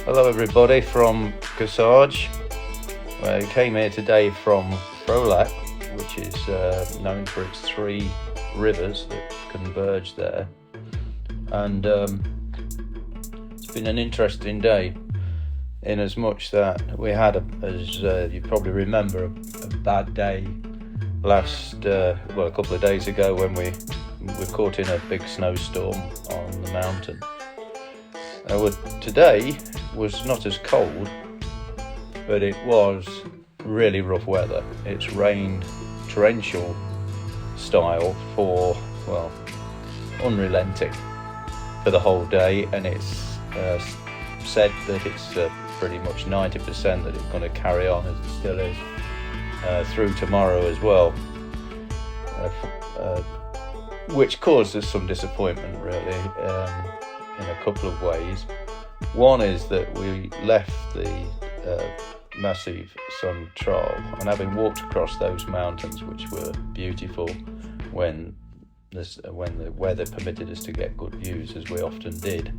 Hello everybody from Corsage. I came here today from Frolac, which is known for its 3 rivers that converge there, and it's been an interesting day in as much that we had, as you probably remember, a bad day last, a couple of days ago when we were caught in a big snowstorm on the mountain. Today was not as cold, but it was really rough weather. It's rained torrential style for, unrelenting for the whole day, and it's said that it's pretty much 90% that it's going to carry on as it still is through tomorrow as well, which causes some disappointment really, in a couple of ways. One is that we left the massive sun trail, and having walked across those mountains, which were beautiful when the weather permitted us to get good views, as we often did,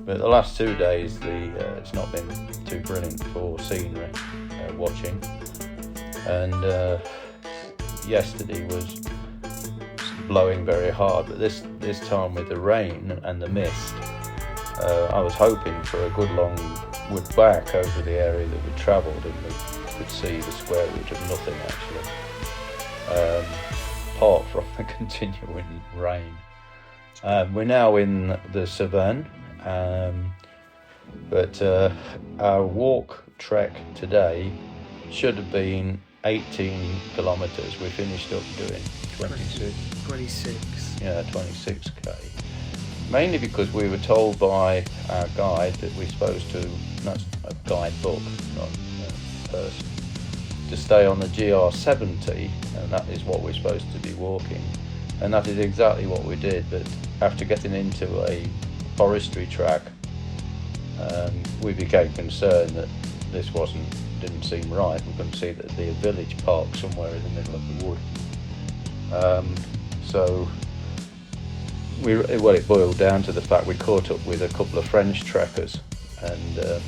but the last 2 days it's not been too brilliant for scenery watching, and yesterday was blowing very hard, but this time with the rain and the mist, I was hoping for a good long wood back over the area that we travelled, and we could see the square root of nothing actually, apart from the continuing rain. We're now in the Cevennes, but our walk trek today should have been 18 kilometres. We finished up doing 26. Yeah, 26k. Mainly because we were told by our guide that we're supposed to, that's a guidebook, not a person, to stay on the GR70, and that is what we're supposed to be walking. And that is exactly what we did, but after getting into a forestry track, we became concerned that this didn't seem right. We couldn't see that there'd be a village park somewhere in the middle of the wood. So it boiled down to the fact we caught up with a couple of French trekkers, and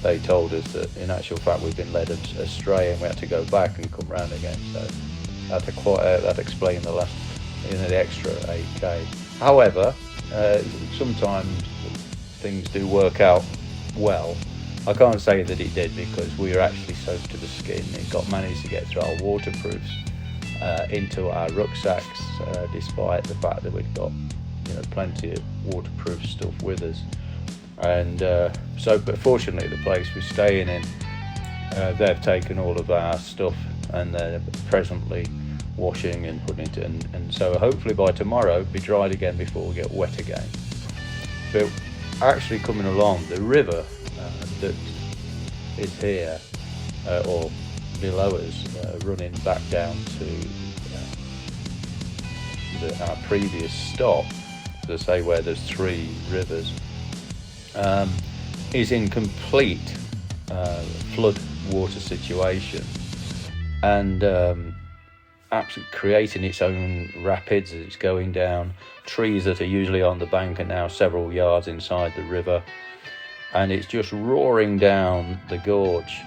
they told us that in actual fact we'd been led astray and we had to go back and come round again. So that explained the extra 8k. However, sometimes things do work out well. I can't say that it did, because we were actually soaked to the skin. It managed to get through our waterproofs into our rucksacks, despite the fact that we'd got plenty of waterproof stuff with us. And but fortunately the place we're staying in, they've taken all of our stuff and they're presently washing and putting it in, and so hopefully by tomorrow it'll be dried again before we get wet again. But actually coming along the river that is here, or below us, running back down to our previous stop, to say where there's 3 rivers, is in complete flood water situation, and absolutely creating its own rapids as it's going down. Trees that are usually on the bank are now several yards inside the river, and it's just roaring down the gorge.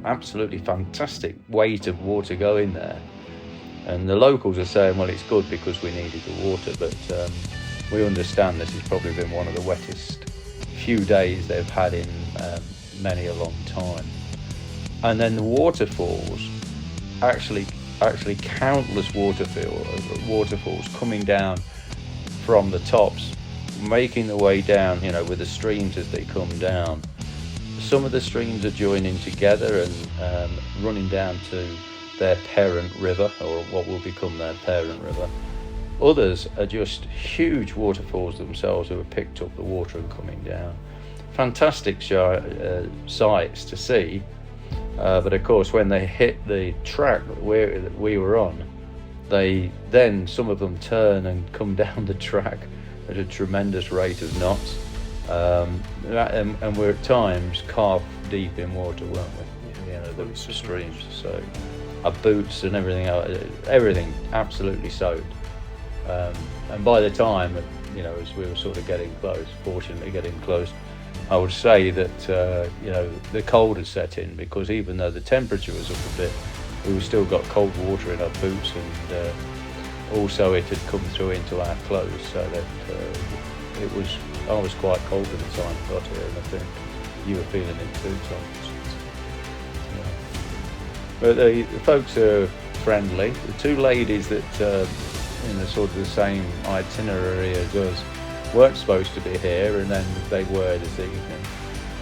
Absolutely fantastic weight of water going there, and the locals are saying, well, it's good because we needed the water, but we understand this has probably been one of the wettest few days they've had in many a long time. And then the waterfalls, actually countless waterfalls coming down from the tops, making the way down, with the streams as they come down. Some of the streams are joining together and running down to their parent river, or what will become their parent river. Others are just huge waterfalls themselves who have picked up the water and coming down. Fantastic sights to see, but of course when they hit the track that we were on, some of them turn and come down the track at a tremendous rate of knots, and we're at times calf deep in water, weren't we? The streams. So our boots and everything absolutely soaked. And by the time as we were sort of getting close, fortunately getting close, I would say that the cold had set in, because even though the temperature was up a bit, we still got cold water in our boots, and also it had come through into our clothes, so that I was quite cold at the time I got here, and I think you were feeling it too, Tom. Yeah. But the folks are friendly. The two ladies that in the sort of the same itinerary as us weren't supposed to be here, and then they were this evening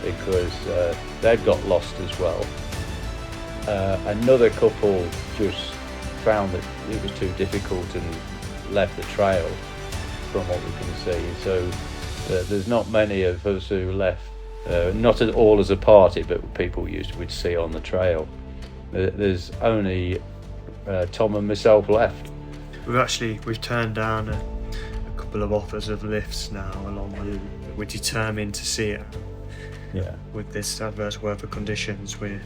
because they'd got lost as well. Another couple just found that it was too difficult and left the trail, from what we can see. So there's not many of us who left, not at all as a party, but people we'd see on the trail. There's only Tom and myself left. We've turned down a couple of offers of lifts now along the route. We're determined to see it. Yeah. With this adverse weather conditions, we're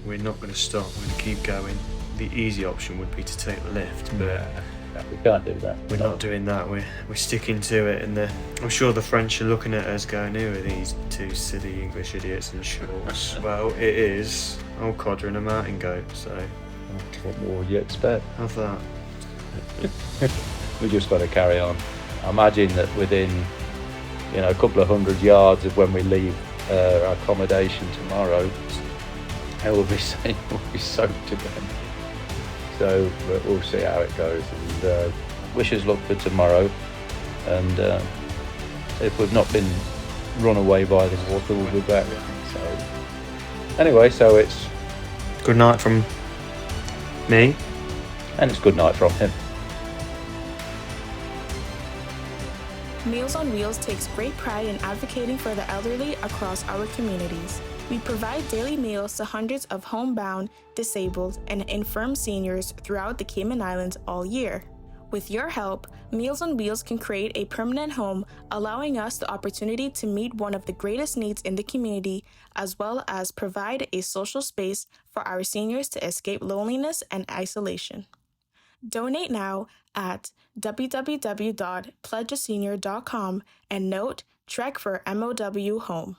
not going to stop. We're going to keep going. The easy option would be to take the lift, but we can't do that. We're not doing that. We're sticking to it, and I'm sure the French are looking at us going, "Who are these two silly English idiots in shorts?" Well, it is old codger and a mountain goat, so what more would you expect? Have that. We just got to carry on. I imagine that within a couple of 100 yards of when we leave our accommodation tomorrow, it will be soaked again. So we'll see how it goes, and wish us luck for tomorrow. And if we've not been run away by the water, we'll be back. So anyway, so it's good night from me, and it's good night from him. Meals on Wheels takes great pride in advocating for the elderly across our communities. We provide daily meals to hundreds of homebound, disabled, and infirm seniors throughout the Cayman Islands all year. With your help, Meals on Wheels can create a permanent home, allowing us the opportunity to meet one of the greatest needs in the community, as well as provide a social space for our seniors to escape loneliness and isolation. Donate now at www.pledgeasenior.com and note Trek for MOW Home.